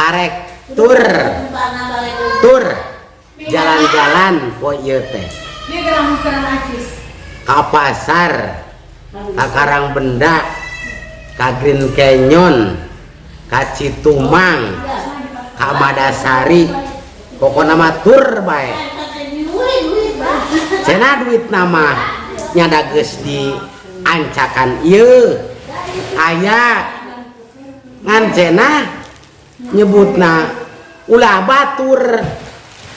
arek tur jalan-jalan po ieu teh ka pasar ka Karangbenda ka Green Canyon ka Citumang ka Madasari pokona mah tur bae cenah duit nama nyada geus di ancakan ieu aya ngan cenah nyebutna ulah batur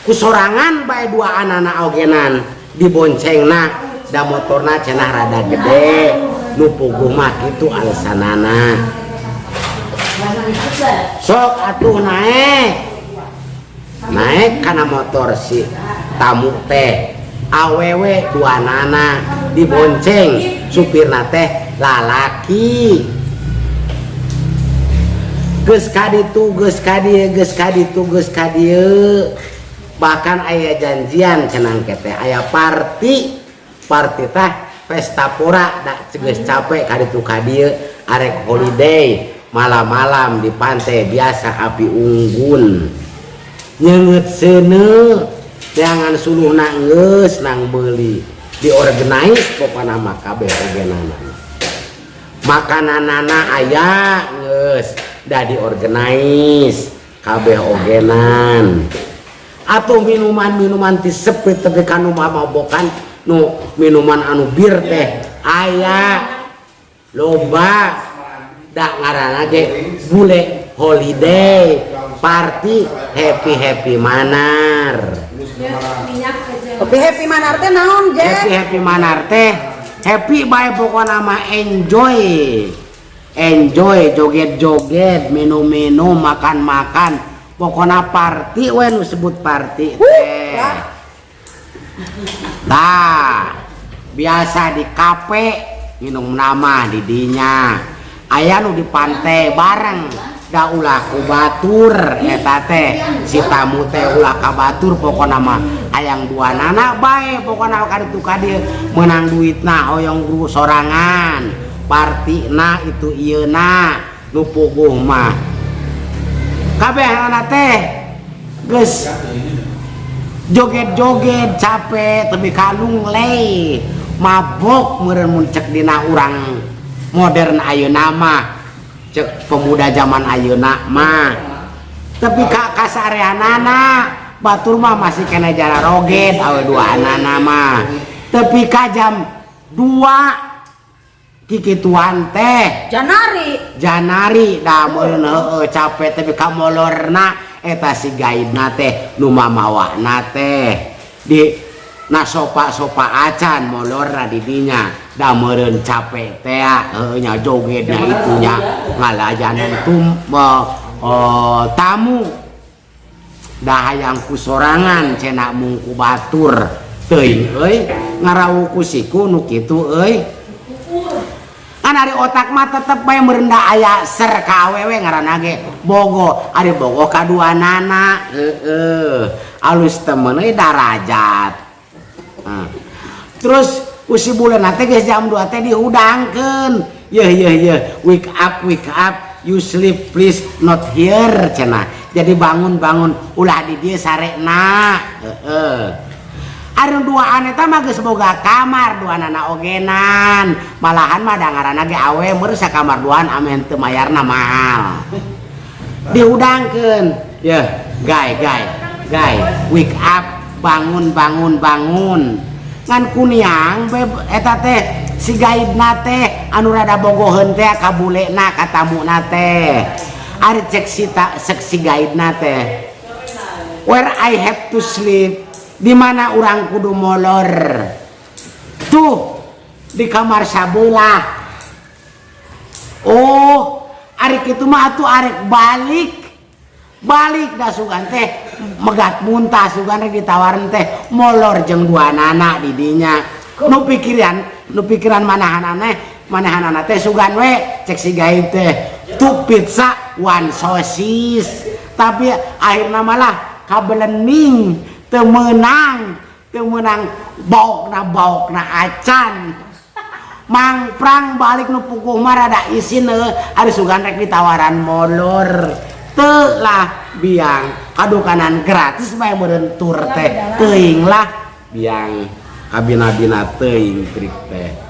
kusorangan bae dua anana ogenan diboncengna da motorna cenah rada gede nu puguh mah kitu alesanana sok atuh naik kana motor si tamu teh awewe dua nana dibonceng supirna teh lalaki geus kaditu geus kadieu bahkan aya janjian cenang keteh aya party teh pesta pora da geus capek kaditu kadieu arek holiday malam-malam di pantai biasa api unggun nyeungeut seuneu jangan suluhna geus nang meuli diorganize pokona mah kabeh ogenana makananana aya geus da diorganize kabeh ogenan atuh minuman ti sepi teh kanu mabokan nu minuman anu bir teh aya loba da ngaranna ge bule holiday party happy manar happy manar teh naon je happy manar teh happy bae pokona mah enjoy joget minum makan pokona party we nu sebut party teh tah biasa di kafe minum nama di dinya aya nu di pantai bareng da ulah ku batur eta teh si tamu teh ulah ka batur pokona mah hayang dua nana bae pokona kaditu kadieu meunang duitna hoyong guru sorangan partina itu ieuna nu puguh mah kabehna teh geus joget-joget capek tapi kalung lei mabok meureun mun cek dina urang modern ayeuna mah cek pemuda zaman ayeuna mah tapi kasareanana batur mah masih kena jara roget awe dua anana mah tapi ka jam 2 kikituan teh janari da meureun heueuh capek tapi ka molorna eta si gaibna teh nu mamawahna teh di nasopa acan molorna di dinya da meureun capek teh heueuh nya jogetna itunya ngalajanan tamu da hayang kusorangan cenah mungku batur teuing euy ngarawuh ku siku nu kitu euy kan ari otak mah tetep bae merendah aya ser ka awewe ngaranna ge bogo ari bogo ka dua nana alus temen euy darajat terus ku si buleuna teh geus jam 2 teh dihudangkeun yeuh wake up you sleep please not here cenah jadi bangun ulah di dieu sarekna ari dua ane teh mah geus boga kamar dua nana ogenan malahan mah da ngaranna ge awe meureun sakamar duaan amen teu mayarna mahal dihudangkeun yeuh guy wake up bangun ngan kuniang eta teh si gaibna teh anu rada bogoheun teh ka bulena ka tamuna teh ari cek si gaibna teh where I have to sleep di mana urang kudu molor tuh di kamar sabelah oh ari kitu mah atuh arek balik da sugan teh megat muntah sugan ditawarin teh molor jeung dua nana di dinya nu pikiran manahanana teh sugan we cek si gaib teh 2 pizza 1 sosis tapi akhirna malah kabelening teu meunang baokna acan mangprang balik nu puguh mah rada isin ari sugan rek ditawaran molor lah biang kadukanan gratis bae meureun tur teh teuing lah biang kabina-bina teuing trik teh